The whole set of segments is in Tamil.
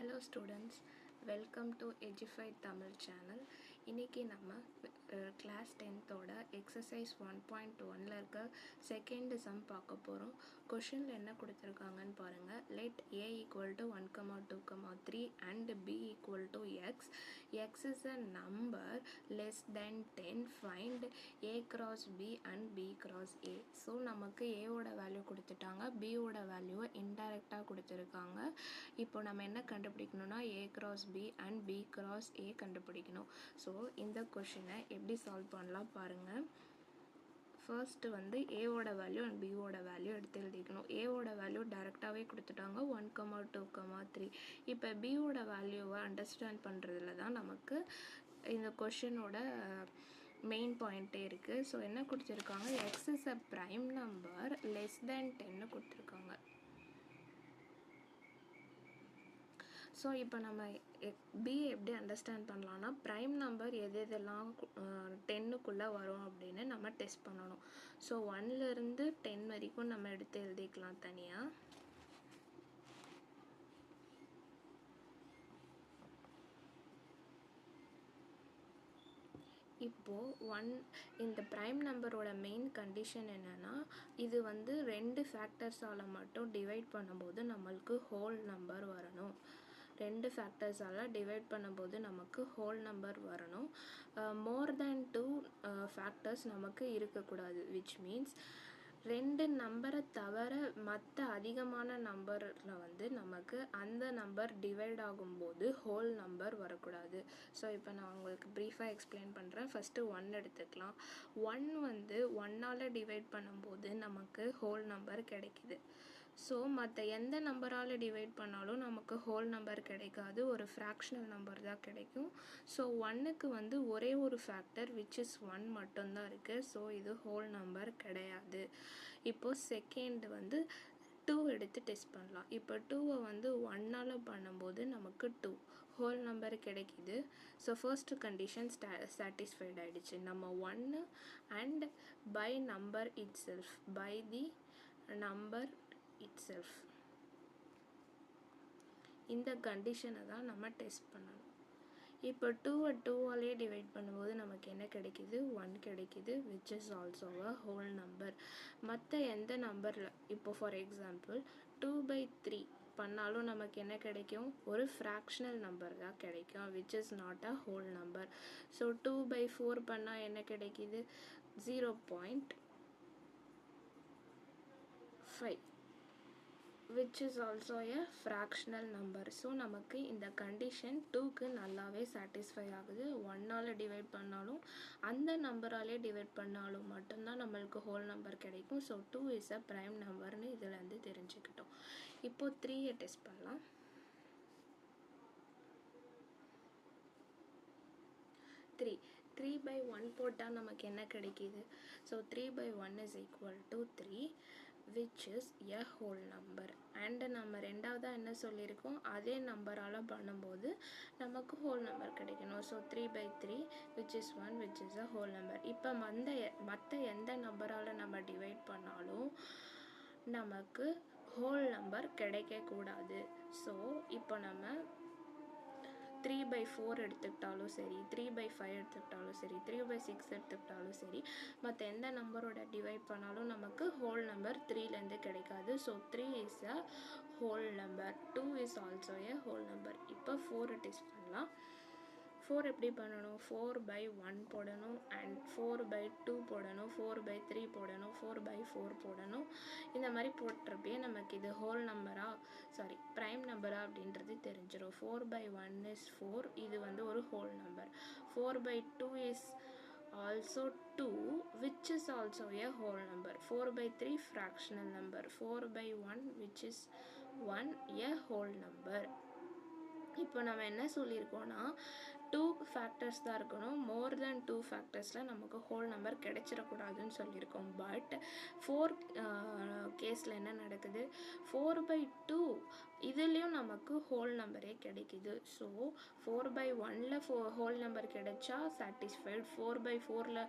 Hello students, welcome to Edify Tamil channel. இன்னைக்கு நம்ம class 10th ஓட exercise 1.1ல இருக்க second sum பார்க்க போறோம். questionல என்ன கொடுத்திருக்காங்கன்னு பாருங்க. let a equal to 1, 2, 3 and b equal to x. x is a number less than 10. find a cross b and b cross a. so நமக்கு a ஓட வேல்யூ கொடுத்துட்டாங்க, b ஓட வேல்யூவை இன்டைரக்டா கொடுத்திருக்காங்க. இப்போ நம்ம என்ன கண்டுபிடிக்கணும்னா a cross b and b cross a கண்டுபிடிக்கணும். ஸோ இந்த கொஷினை எப்படி சால்வ் பண்ணலாம் பாருங்க. ஃபர்ஸ்ட் வந்து a ஓட வேல்யூ அண்ட் b ஓட வேல்யூ எடுத்து எழுதிக்கணும். a ஓட வேல்யூ டைரெக்டாகவே கொடுத்துட்டாங்க 1, 2, 3. இப்போ b ஓட வேல்யூவை அண்டர்ஸ்டாண்ட் பண்ணுறதுல தான் நமக்கு இந்த கொஷினோட மெயின் பாயிண்ட்டே இருக்குது. ஸோ என்ன கொடுத்துருக்காங்க, X is a prime number less than 10 கொடுத்துருக்காங்க. ஸோ இப்போ நம்ம பி எப்படி அண்டர்ஸ்டாண்ட் பண்ணலான்னா, ப்ரைம் நம்பர் எதெல்லாம் 10க்குள்ளே வரும் அப்படின்னு நம்ம டெஸ்ட் பண்ணணும். ஸோ 1லேருந்து 10 வரைக்கும் நம்ம எடுத்து எழுதிக்கலாம் தனியாக. இப்போது இந்த ப்ரைம் நம்பரோட மெயின் கண்டிஷன் என்னென்னா, இது வந்து 2 ஃபேக்டர்ஸால் மட்டும் டிவைட் பண்ணும்போது நம்மளுக்கு ஹோல் நம்பர் வரணும். 2 ஃபேக்டர்ஸால் டிவைட் பண்ணும்போது நமக்கு ஹோல் நம்பர் வரணும். மோர் தேன் 2 ஃபேக்டர்ஸ் நமக்கு இருக்கக்கூடாது. விச் மீன்ஸ் 2 நம்பரை தவிர மற்ற அதிகமான நம்பரில் வந்து நமக்கு அந்த நம்பர் டிவைட் ஆகும்போது ஹோல் நம்பர் வரக்கூடாது. ஸோ இப்போ நான் உங்களுக்கு ப்ரீஃபாக எக்ஸ்பிளைன் பண்ணுறேன். ஃபஸ்ட்டு 1 எடுத்துக்கலாம். 1 வந்து 1ஆல் டிவைட் பண்ணும்போது நமக்கு ஹோல் நம்பர் கிடைக்கிது. ஸோ மற்ற எந்த நம்பரால் டிவைட் பண்ணாலும் நமக்கு ஹோல் நம்பர் கிடைக்காது, ஒரு ஃப்ராக்ஷனல் நம்பர் தான் கிடைக்கும். ஸோ 1க்கு வந்து ஒரே ஒரு ஃபேக்டர் விச் இஸ் 1 மட்டும்தான் இருக்குது. ஸோ இது ஹோல் நம்பர் கிடையாது. இப்போது செகண்ட் வந்து 2 எடுத்து டெஸ்ட் பண்ணலாம். இப்போ 2வை வந்து 1ஆல் பண்ணும்போது நமக்கு 2 ஹோல் நம்பர் கிடைக்கிது. ஸோ ஃபர்ஸ்ட் கண்டிஷன் சாட்டிஸ்ஃபைட் ஆகிடுச்சு. நம்ம 1 and by number itself, by the number itself, இந்த கண்டிஷனை தான் நம்ம டெஸ்ட் பண்ணணும். இப்போ 2வை 2ஆலே டிவைட் பண்ணும்போது நமக்கு என்ன கிடைக்கிது, 1 கிடைக்கிது, which is also a whole number. மற்ற எந்த நம்பரில் இப்போ ஃபார் எக்ஸாம்பிள் 2/3 பண்ணாலும் நமக்கு என்ன கிடைக்கும், ஒரு ஃப்ராக்ஷனல் நம்பர் தான் கிடைக்கும், which is not a whole number. So 2/4 பண்ணால் என்ன கிடைக்கிது, 0.5, which is also a fractional number. So நமக்கு இந்த கண்டிஷன் 2க்கு நல்லாவே சாட்டிஸ்ஃபை ஆகுது. 1ஆல் டிவைட் பண்ணாலும் அந்த நம்பராலே டிவைட் பண்ணாலும் மட்டும்தான் நம்மளுக்கு ஹோல் நம்பர் கிடைக்கும். ஸோ 2 இஸ் அ ப்ரைம் நம்பர்னு இதுலேருந்து தெரிஞ்சுக்கிட்டோம். இப்போது 3யை டெஸ்ட் பண்ணலாம். 3/1 போட்டால் நமக்கு என்ன கிடைக்கிது, so 3/1 is equal to 3, which is a whole number. And நம்ம ரெண்டாவதாக என்ன சொல்லியிருக்கோம், அதே நம்பரால் பண்ணும்போது நமக்கு ஹோல் நம்பர் கிடைக்கணும். So 3/3 which is 1, which is a whole number. இப்போ மற்ற எந்த நம்பரால் நம்ம டிவைட் பண்ணாலும் நமக்கு ஹோல் நம்பர் கிடைக்கக்கூடாது. ஸோ இப்போ நம்ம 3/4 எடுத்துக்கிட்டாலும் சரி, 3/5 எடுத்துக்கிட்டாலும் சரி, 3/6 எடுத்துக்கிட்டாலும் சரி, மற்ற எந்த நம்பரோட டிவைட் பண்ணாலும் நமக்கு ஹோல் நம்பர் 3லேருந்து கிடைக்காது. So 3 is a whole number, 2 is also a whole number. இப்போ 4 டெஸ்ட் பண்ணலாம். 4 எப்படி பண்ணணும், 4/1 போடணும் அண்ட் 4/2 போடணும், 4/3 போடணும், 4/4 போடணும். இந்த மாதிரி போட்டுறப்பே நமக்கு இது ஹோல் நம்பரா ப்ரைம் நம்பரா அப்படின்றது தெரிஞ்சிடும். 4/1 இஸ் 4, இது வந்து ஒரு whole number. 4/2 is also 2, which is also a whole number. 4/3 fractional number. 4/1 which is 1, a whole number. இப்போ நம்ம என்ன சொல்லியிருக்கோன்னா, 2 ஃபேக்டர்ஸ் தான் இருக்கணும். மோர் தென் 2 ஃபேக்டர்ஸில் நமக்கு ஹோல் நம்பர் கிடைச்சிடக்கூடாதுன்னு சொல்லியிருக்கோம். பட் 4 கேஸில் என்ன நடக்குது, 4/2 இதுலேயும் நமக்கு ஹோல் நம்பரே கிடைக்குது. ஸோ 4/1ல் ஹோல் நம்பர் கிடைச்சா சாட்டிஸ்ஃபைட், 4/4ல்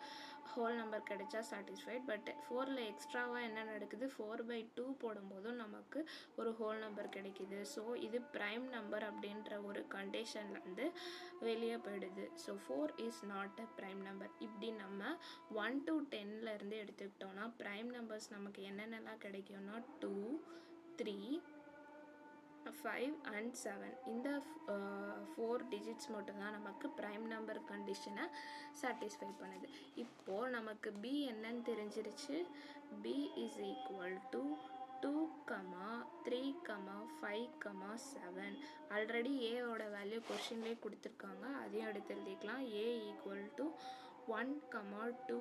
ஹோல் நம்பர் கிடைச்சா சாட்டிஸ்ஃபைட். பட் 4ல் எக்ஸ்ட்ராவாக என்ன நடக்குது, 4/2 போடும்போதும் நமக்கு ஒரு ஹோல் நம்பர் கிடைக்குது. ஸோ இது ப்ரைம் நம்பர் அப்படின்ற ஒரு கண்டிஷன்லேருந்து வெளியே போயிடுது. So 4 is not a prime number. இப்படி நம்ம 1 to 10லேருந்து எடுத்துக்கிட்டோன்னா ப்ரைம் நம்பர்ஸ் நமக்கு என்னென்னலாம் கிடைக்கும்னா 2, 3, 5 and 7 இந்த 4 டிஜிட்ஸ் மட்டும்தான் நமக்கு ப்ரைம் நம்பர் கண்டிஷனை சாட்டிஸ்ஃபை பண்ணுது. இப்போது நமக்கு பி என்னன்னு தெரிஞ்சிருச்சு. B is equal to 2, 3, 5, 7. Already ஏவோட வேல்யூ கொஷின்லேயே கொடுத்துருக்காங்க, அதையும் எடுத்து எழுதிக்கலாம். ஏ ஈக்குவல் டு 1, 2,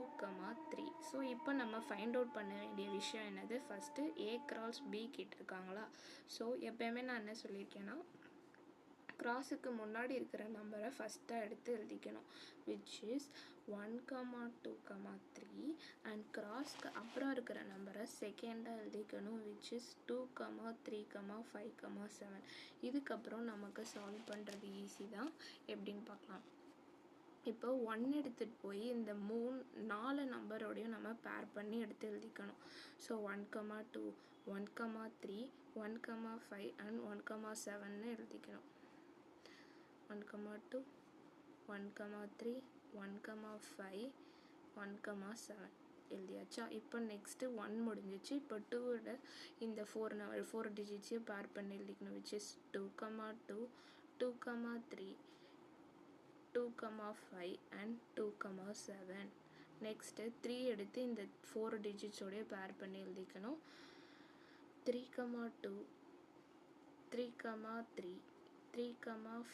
3. ஸோ இப்போ நம்ம ஃபைண்ட் அவுட் பண்ண வேண்டிய விஷயம் என்னது, ஃபஸ்ட்டு ஏ கிராஸ் பி கேட்டிருக்காங்களா. ஸோ எப்போயுமே நான் என்ன சொல்லியிருக்கேன்னா, கிராஸுக்கு முன்னாடி இருக்கிற நம்பரை ஃபஸ்ட்டாக எடுத்து எழுதிக்கணும், விச் இஸ் 1, 2, 3. அண்ட் கிராஸ்க்கு அப்புறம் இருக்கிற நம்பரை செகண்டாக எழுதிக்கணும், விச் இஸ் 2, 3, 5, 7. இதுக்கப்புறம் நமக்கு சால்வ் பண்ணுறது ஈஸி தான். எப்படின்னு பார்க்கலாம். இப்போ 1 எடுத்துகிட்டு போய் இந்த 4 நம்பரோடையும் நம்ம பேர் பண்ணி எடுத்து எழுதிக்கணும். ஸோ 1, 2, 1, 3, 1, 5 அண்ட் 1, 7ன்னு எழுதிக்கணும். 1, 2, 1, 3, 1, 5, 1, 7 எழுதியாச்சா. இப்போ நெக்ஸ்ட்டு 1 முடிஞ்சிச்சு. இப்போ 2 இந்த 4 டிஜிட்ஸையும் பேர் பண்ணி எழுதிக்கணும், விச் இஸ் 2, 2, 2, 3, 2, 5 and 2, 7. நெக்ஸ்ட்டு 3 எடுத்து இந்த 4 டிஜிட்ஸோடைய பேர் பண்ணி எழுதிக்கணும், 3, 2, 3, 3, 3,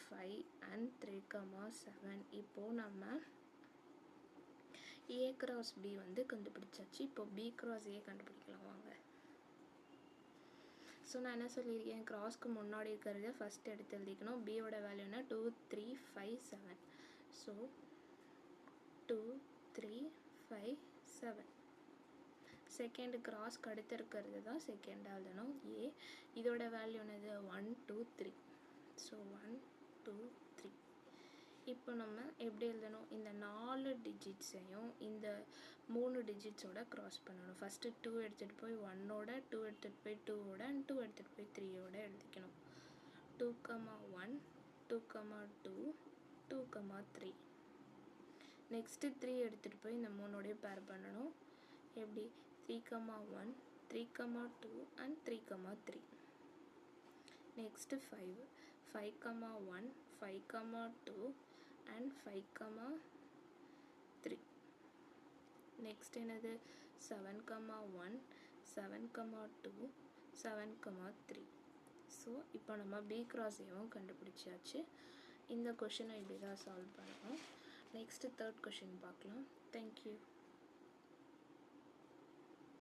5 and 3, 7. இப்போது நம்ம ஏ கிராஸ் பி வந்து கண்டுபிடிச்சாச்சு. இப்போ பி கிராஸ் ஏ கண்டுபிடிக்கலாம் வாங்க. ஸோ நான் என்ன சொல்லியிருக்கேன், கிராஸ்க்கு முன்னாடி இருக்கிறத ஃபஸ்ட் எடுத்து எழுதிக்கணும். பியோட வேல்யூனா 2, 3, 5, 7. ஸோ 2, 3, 5, 7. செகண்ட் கிராஸ்க்கு அடுத்து இருக்கிறது தான் செகண்டாக எழுதணும், ஏ. இதோட வேல்யூ என்னது, 1, 2, 3. ஸோ 1, 2, 3. இப்போ நம்ம எப்படி எழுதணும், இந்த 4 டிஜிட்ஸையும் இந்த 3 டிஜிட்ஸோட க்ராஸ் பண்ணணும். ஃபஸ்ட்டு 2 எடுத்துகிட்டு போய் 1ஓட, 2 எடுத்துகிட்டு போய் 2ஓட அண்ட் 2 எடுத்துகிட்டு போய் 3ஓட எழுதிக்கணும். 2, 1, 2, 2, 2, 3. நெக்ஸ்ட்டு 3 எடுத்துகிட்டு போய் இந்த 3ஓடைய பேர் பண்ணணும். எப்படி, 3, 1, 3, 2 அண்ட் 3, 3. Next 5, 1, 5, 2 and 5, 3. நெக்ஸ்ட் என்னது, 7, 1, 7, 2, 7, 3. ஸோ இப்போ நம்ம பி கிராஸ் ஏவும் கண்டுபிடிச்சாச்சு. இந்த கொஷினை இப்படி தான் சால்வ் பண்ணணும். நெக்ஸ்ட்டு 3rd கொஷின் பார்க்கலாம். தேங்க்யூ.